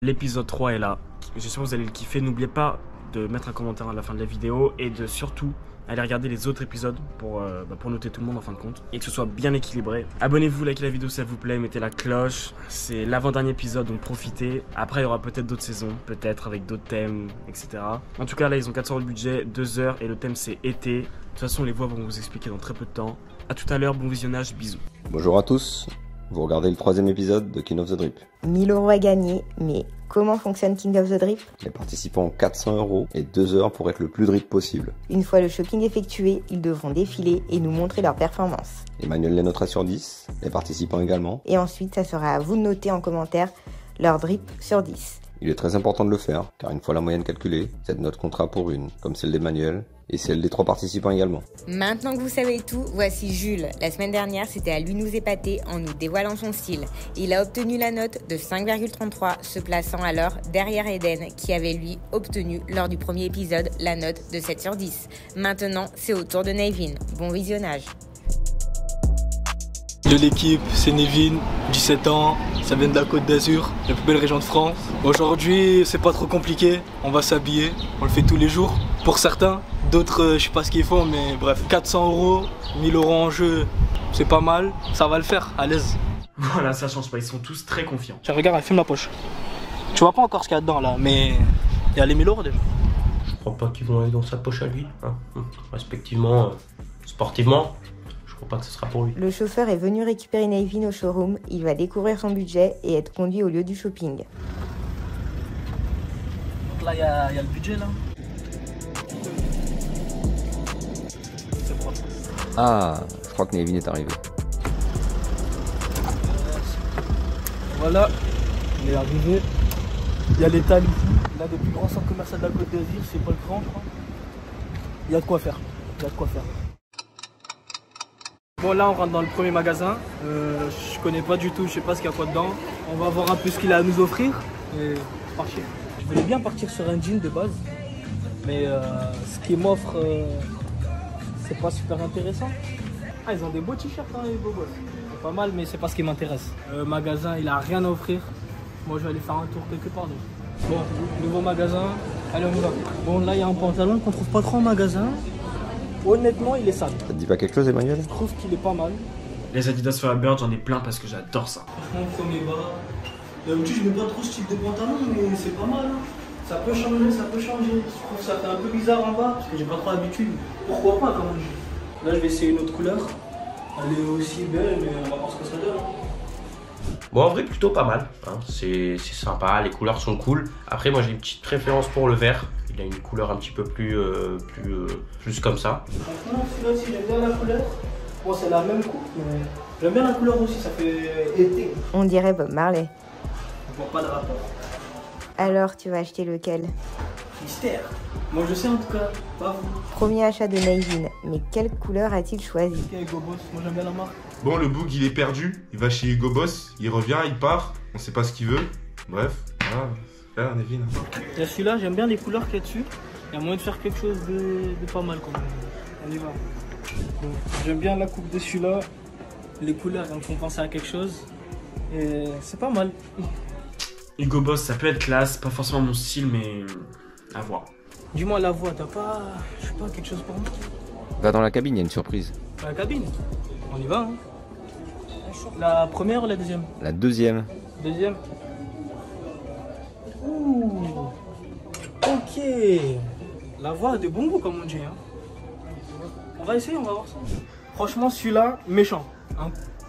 L'épisode 3 est là, j'espère que vous allez le kiffer. N'oubliez pas de mettre un commentaire à la fin de la vidéo et de surtout aller regarder les autres épisodes pour noter tout le monde en fin de compte et que ce soit bien équilibré. Abonnez-vous, likez la vidéo si ça vous plaît, mettez la cloche. C'est l'avant-dernier épisode donc profitez. Après il y aura peut-être d'autres saisons, peut-être avec d'autres thèmes, etc. En tout cas là ils ont 400 € de budget, 2 heures et le thème c'est été. De toute façon les voix vont vous expliquer dans très peu de temps. A tout à l'heure, bon visionnage, bisous. Bonjour à tous, vous regardez le 3e épisode de King of the Drip. 1000 € à gagner, mais comment fonctionne King of the Drip? Les participants ont 400 € et 2 heures pour être le plus drip possible. Une fois le shopping effectué, ils devront défiler et nous montrer leur performance. Emmanuel les notera sur 10, les participants également. Et ensuite, ça sera à vous de noter en commentaire leur drip sur 10. Il est très important de le faire, car une fois la moyenne calculée, cette note comptera pour une, comme celle d'Emmanuel, et celle des 3 participants également. Maintenant que vous savez tout, voici Jules. La semaine dernière, c'était à lui nous épater en nous dévoilant son style. Il a obtenu la note de 5,33, se plaçant alors derrière Eden, qui avait lui obtenu lors du premier épisode la note de 7 sur 10. Maintenant, c'est au tour de Nevin. Bon visionnage. De l'équipe, c'est Nevin, 17 ans, ça vient de la Côte d'Azur, la plus belle région de France. Aujourd'hui, c'est pas trop compliqué, on va s'habiller, on le fait tous les jours. Pour certains, d'autres, je sais pas ce qu'ils font, mais bref, 400 €, 1000 € en jeu, c'est pas mal, ça va le faire, à l'aise. Voilà, ça change pas, ils sont tous très confiants. Tiens, regarde, elle filme la poche. Tu vois pas encore ce qu'il y a dedans là, mais il y a les 1000 € déjà. Je crois pas qu'ils vont aller dans sa poche à lui, hein. Respectivement, sportivement. Je crois pas que ce sera pour lui. Le chauffeur est venu récupérer Nevin au showroom, il va découvrir son budget et être conduit au lieu du shopping. Là, il y a le budget là. C'est propre. Ah, je crois que Nevin est arrivé. Voilà, il est arrivé. Il y a l'étal ici, l'un des plus grands centres commerciaux de la Côte d'Azur, c'est pas le grand, je crois. Il y a de quoi faire, il y a de quoi faire. Bon, là on rentre dans le premier magasin, je connais pas du tout, je sais pas ce qu'il y a quoi dedans. On va voir un peu ce qu'il a à nous offrir et partir. Je voulais bien partir sur un jean de base, mais ce qu'il m'offre, c'est pas super intéressant. Ah, ils ont des beaux t-shirts, hein, les beaux gosses. C'est pas mal, mais c'est pas ce qui m'intéresse. Magasin, il a rien à offrir. Moi, je vais aller faire un tour quelque part. Donc. Bon, nouveau magasin. Allez, on y va. Bon, là, il y a un pantalon qu'on trouve pas trop en magasin. Honnêtement, il est sale. Ça te dit pas quelque chose, Emmanuel? Je trouve qu'il est pas mal. Les Adidas Firebird, j'en ai plein parce que j'adore ça. Franchement, premier bas. D'habitude, je mets pas trop ce type de pantalon, mais c'est pas mal. Hein. Ça peut changer, ça peut changer. Je trouve que ça fait un peu bizarre en bas parce que j'ai pas trop l'habitude. Pourquoi pas, quand même. Là, je vais essayer une autre couleur. Elle est aussi belle, mais on va voir ce que ça donne. Bon, en vrai, plutôt pas mal, hein. C'est sympa, les couleurs sont cool. Après, moi j'ai une petite préférence pour le vert. Il a une couleur un petit peu plus comme ça. Franchement, celui-là aussi, j'aime bien la couleur. Bon, c'est la même coupe, mais j'aime bien la couleur aussi, ça fait été. On dirait Bob Marley. Je vois pas de rapport. Alors, tu vas acheter lequel? Mystère. Moi je sais en tout cas, pas vous. Premier achat de Nevin, mais quelle couleur a-t-il choisi? Ok, Go Boss, moi j'aime bien la marque. Bon, le boug il est perdu, il va chez Hugo Boss, il revient, il part, on sait pas ce qu'il veut. Bref, voilà, Nevin. Il y a celui-là, j'aime bien les couleurs qu'il y a dessus. Il y a moyen de faire quelque chose de pas mal quand même. On y va. Bon, j'aime bien la coupe de celui-là. Les couleurs elles me font penser à quelque chose. Et c'est pas mal. Hugo Boss, ça peut être classe, pas forcément mon style, mais à voir. Dis-moi la voix, t'as pas, je sais pas, quelque chose pour moi? Va dans la cabine, il y a une surprise. La cabine. On y va, hein. La première ou la deuxième? La 2e. Deuxième. Ouh. Ok. La voix a de bons goûts comme on dit. Hein. On va essayer, on va voir ça. Franchement, celui-là, méchant.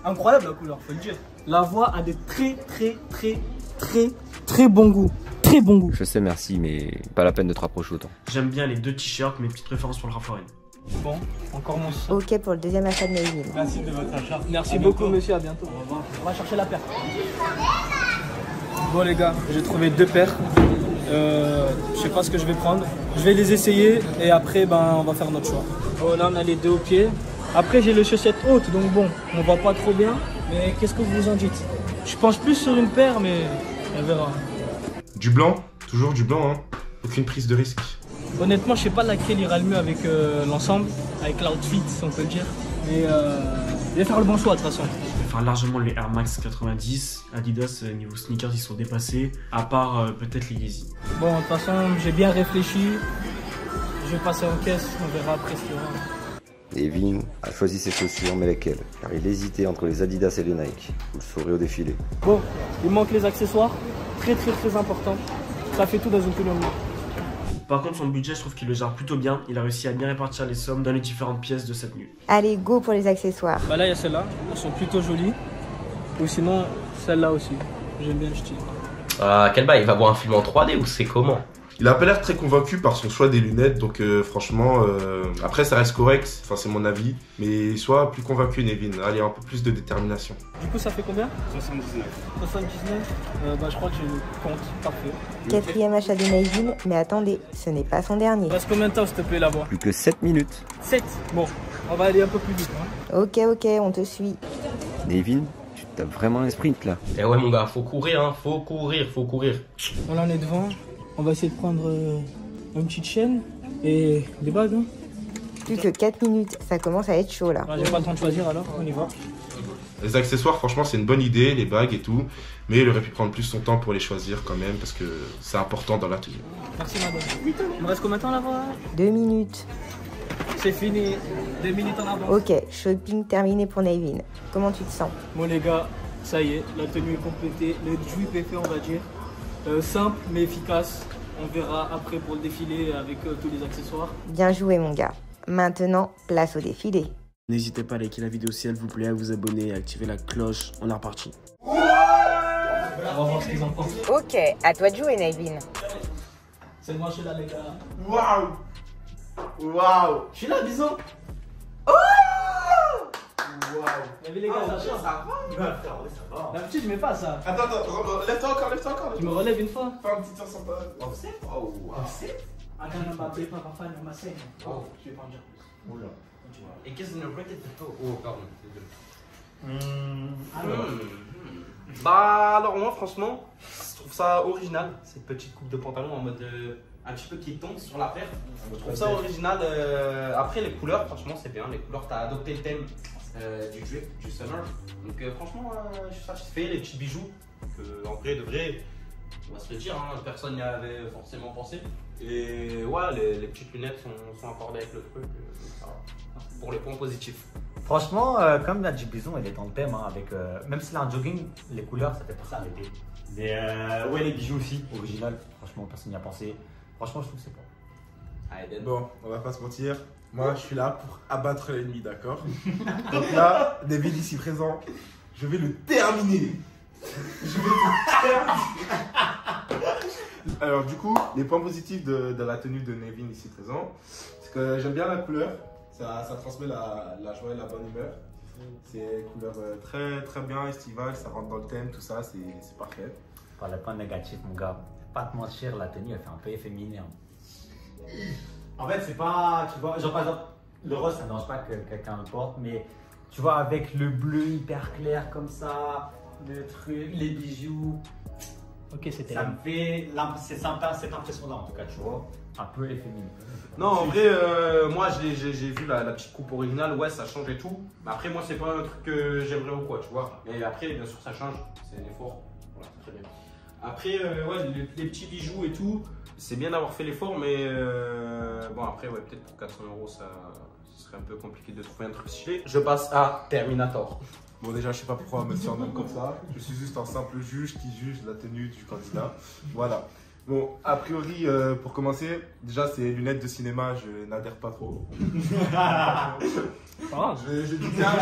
Incroyable la couleur, faut le dire. La voix a de très bon goût. Très bon goût. Je sais, merci, mais pas la peine de te rapprocher autant. J'aime bien les deux t-shirts, mes petites préférences pour le Ralph Lauren. Bon, encore mon sang. Ok pour le deuxième achat de Nevin. Merci de votre achat. Merci beaucoup, monsieur, à bientôt. Au revoir. On va chercher la paire. Bon les gars, j'ai trouvé 2 paires. Je sais pas ce que je vais prendre. Je vais les essayer et après on va faire notre choix. Oh là on a les 2 au pied. Après j'ai les chaussettes hautes donc bon, on voit pas trop bien. Mais qu'est-ce que vous en dites? Je penche plus sur une paire mais on verra. Du blanc, toujours du blanc, hein. Aucune prise de risque. Honnêtement je sais pas laquelle ira le mieux avec l'ensemble, avec l'outfit si on peut le dire. Mais je vais faire le bon choix de toute façon. préfère largement les Air Max 90. Adidas, niveau sneakers, ils sont dépassés, à part peut-être les Yeezy. Bon, de toute façon, j'ai bien réfléchi. Je vais passer en caisse, on verra après ce qu'il y aura. Nevin a choisi ses chaussures, mais lesquelles? Car il hésitait entre les Adidas et les Nike. Vous le saurez au défilé. Bon, il manque les accessoires. Très important. Ça fait tout dans une tenue. Par contre, son budget, je trouve qu'il le gère plutôt bien. Il a réussi à bien répartir les sommes dans les différentes pièces de cette tenue. Allez, go pour les accessoires. Bah là, il y a celles-là. Elles sont plutôt jolies. Ou sinon, celle-là aussi. J'aime bien le style. Ah, quel bail, il va voir un film en 3D ou c'est comment? Il a pas l'air très convaincu par son choix des lunettes, donc franchement, après ça reste correct, enfin c'est mon avis, mais sois plus convaincu Nevin, allez, un peu plus de détermination. Du coup, ça fait combien? 79. 79 bah je crois que j'ai le compte, parfait. Quatrième achat de Nevin, mais attendez, ce n'est pas son dernier. Il reste combien de temps, s'il te plaît, là-bas? Plus que 7 minutes. 7. Bon, on va aller un peu plus vite. Hein. Ok, on te suit. Nevin, tu tapes vraiment les sprints là. Eh ouais mon gars, faut courir hein, faut courir. On en est devant. On va essayer de prendre une petite chaîne et des bagues. Hein. Plus que 4 minutes, ça commence à être chaud là. J'ai pas le temps de choisir alors, on y va. Les accessoires, franchement, c'est une bonne idée, les bagues et tout, mais il aurait pu prendre plus son temps pour les choisir quand même, parce que c'est important dans la tenue. Merci madame. Il me reste combien de temps là-bas? 2 minutes. C'est fini, 2 minutes en avance. Ok, shopping terminé pour Nevin. Comment tu te sens? Bon les gars, ça y est, la tenue est complétée, le drip est fait on va dire. Simple mais efficace, on verra après pour le défilé avec tous les accessoirs. Bien joué mon gars. Maintenant, place au défilé. N'hésitez pas à liker la vidéo si elle vous plaît, à vous abonner, à activer la cloche. On est reparti. On va voir ce qu'ils en pensent. Ok, à toi de jouer Nevin. C'est moi, je suis là les gars. Waouh. Je suis là, bisous. Waouh. Mais les gars, ça change. Ça va. D'habitude, je mets pas ça. Attends, lève-toi encore. Tu me relèves une fois. Fais un petit tour sur toi. Offset. Oh, offset. Attends, non, ma femme, ma scène. Oh, je vais pas en dire plus. Oula. Et qu'est-ce que vous avez Oh, pardon. Bah, alors, moi, franchement, je trouve ça original. Cette petite coupe de pantalon en mode un petit peu qui tombe sur la paire. Je trouve ça original. Après, les couleurs, franchement, c'est bien. Les couleurs, t'as adopté le thème du drip, du summer. Donc, franchement, je suis satisfait. Les petits bijoux, en vrai, de vrai, on va se le dire, hein, personne n'y avait forcément pensé. Et ouais, les petites lunettes sont accordées avec le truc. Ça va. Pour les points positifs. Franchement, comme l'a dit Bison, elle est dans le thème, hein, avec, même si c'est un jogging, les couleurs, ça fait pas ça l'été. Ouais, les bijoux aussi, original. Franchement, personne n'y a pensé. Franchement, je trouve que c'est bon. Bon, on va pas se mentir. Moi, je suis là pour abattre l'ennemi, d'accord? Donc là, David ici présent, je vais le terminer. Alors du coup, les points positifs de la tenue de Nevin ici présent, c'est que j'aime bien la couleur, ça transmet la joie et la bonne humeur. C'est une couleur très bien estivale, ça rentre dans le thème, tout ça, c'est parfait. Par le point négatif, mon gars, pas te mentir, la tenue, elle fait un peu efféminé. En fait, c'est pas, tu vois, genre par exemple, le rose, ça ne dérange pas que quelqu'un le porte, mais tu vois, avec le bleu hyper clair comme ça, le truc, les bijoux. Ok, c'était Ça me fait. C'est sympa cette impression-là en tout cas, tu vois. Un peu efféminé. Non, en vrai, moi j'ai vu la petite coupe originale, ouais, ça change et tout. Mais après, moi, c'est pas un truc que j'aimerais ou quoi, tu vois. Mais après, bien sûr, ça change, c'est un effort. Voilà, très bien. Après, ouais, les petits bijoux et tout, c'est bien d'avoir fait l'effort, mais bon, après, ouais, peut-être pour 400 €, ça serait un peu compliqué de trouver un truc stylé. Je passe à Terminator. Bon déjà, je sais pas pourquoi on me surnomme comme ça. Je suis juste un simple juge qui juge la tenue du candidat. Voilà. Bon, a priori, pour commencer, déjà ces lunettes de cinéma, je n'adhère pas trop. Je dis bien,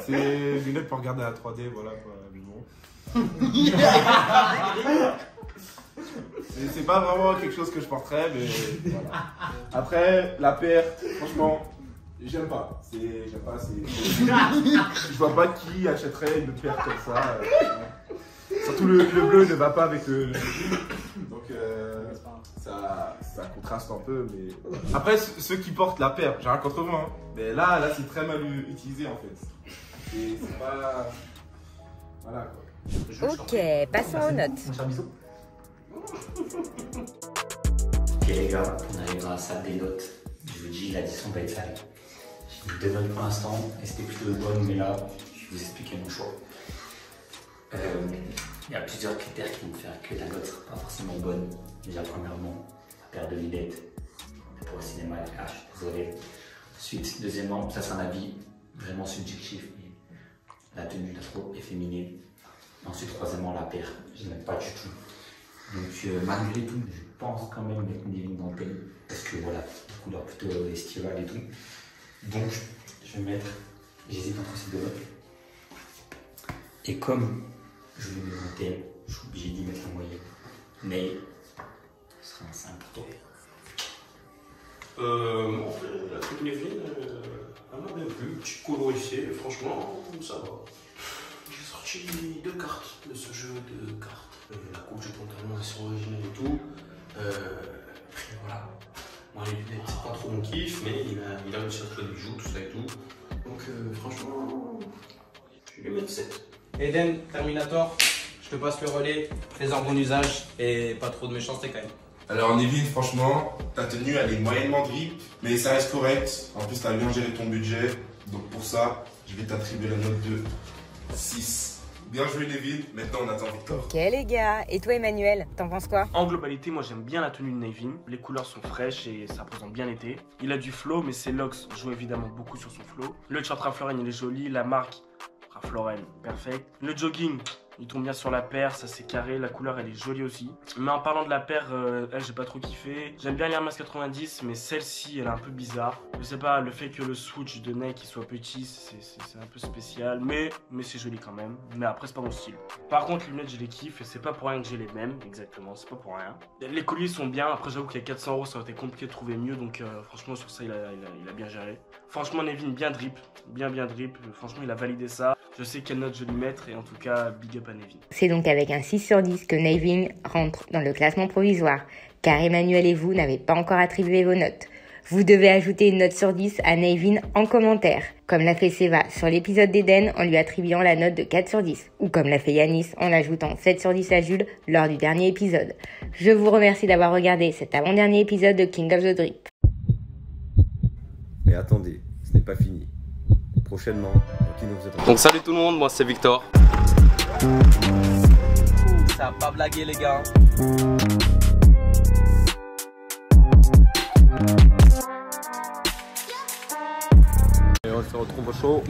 c'est lunettes pour regarder la 3D, voilà quoi. Mais bon. C'est pas vraiment quelque chose que je porterais, mais voilà. Après, la paire, franchement, j'aime pas. Je vois pas qui achèterait une paire comme ça. Surtout le bleu ne va pas avec le donc ça contraste un peu. Mais après, ceux qui portent la paire, j'ai rien contre eux, hein. Mais là c'est très mal utilisé en fait. Et c'est pas. Voilà quoi. Ok, passons aux notes. On fait un bisou. Ok les gars, on arrive dans la salle des notes. Je vous dis, l'addition va être salée. J'ai mis 2 notes pour l'instant, et c'était plutôt bonne, mais là, je je vais vous expliquer mon choix. Il y a plusieurs critères qui vont faire que la note ne sera pas forcément bonne. Déjà, premièrement, la paire de lunettes pour le cinéma, je suis désolé. Ensuite, deuxièmement, ça c'est un avis vraiment subjectif, mais la tenue là trop efféminée. Ensuite, troisièmement, la paire, je n'aime pas du tout. Donc, malgré tout, je pense quand même mettre Nevin dans le thème, parce que voilà, couleur plutôt estivale et tout. Donc, je vais mettre, j'hésite entre ces deux notes. Et comme je vais mettre un thème, je suis obligé d'y mettre la moyenne. Mais, ce sera un 5 pour toi. La truc Nevin, elle m'a bien plu, petit coloricier, franchement, ça va. J'ai sorti 2 cartes de ce jeu de cartes. La coupe du pantalon, elles sont originales et tout. Après, voilà. Moi, les lunettes, c'est pas trop mon kiff, mais il a réussi à trouver des bijoux, tout ça et tout. Donc, franchement, je vais lui mettre 7. Eden, Terminator, je te passe le relais. Fais-en bon usage et pas trop de méchanceté quand même. Alors Nevin, franchement, ta tenue elle est moyennement drip, mais ça reste correct. En plus, t'as bien géré ton budget. Donc pour ça, je vais t'attribuer la note de 6. Bien joué Nevin, maintenant on attend Victor. Ok les gars, et toi Emmanuel, t'en penses quoi? En globalité, moi j'aime bien la tenue de Nevin. Les couleurs sont fraîches et ça représente bien l'été. Il a du flow, mais ses locks jouent évidemment beaucoup sur son flow. Le short Ralph Lauren, il est joli. La marque Ralph Lauren, perfect. Le jogging, il tombe bien sur la paire, ça c'est carré, la couleur elle est jolie aussi. Mais en parlant de la paire, elle j'ai pas trop kiffé. J'aime bien l'Air Max 90, mais celle-ci elle est un peu bizarre. Je sais pas, le fait que le switch de Nike soit petit, c'est un peu spécial, mais c'est joli quand même. Mais après c'est pas mon style. Par contre les lunettes je les kiffe et c'est pas pour rien que j'ai les mêmes, exactement, c'est pas pour rien. Les colliers sont bien, après j'avoue qu'il y a 400 € ça aurait été compliqué de trouver mieux, donc franchement sur ça il a bien géré. Franchement Nevin bien drip, bien drip, franchement il a validé ça. Je sais quelle note je vais lui mettre et en tout cas big up à Nevin. C'est donc avec un 6 sur 10 que Nevin rentre dans le classement provisoire, car Emmanuel et vous n'avez pas encore attribué vos notes. Vous devez ajouter une note sur 10 à Nevin en commentaire, comme l'a fait Seva sur l'épisode d'Eden en lui attribuant la note de 4 sur 10, ou comme l'a fait Yanis en ajoutant 7 sur 10 à Jules lors du dernier épisode. Je vous remercie d'avoir regardé cet avant-dernier épisode de King of the Drip. Mais attendez, ce n'est pas fini. Prochainement, dans King of the Drip. Donc salut tout le monde, moi c'est Victor. Ça a pas blagué les gars. Et on se retrouve au show.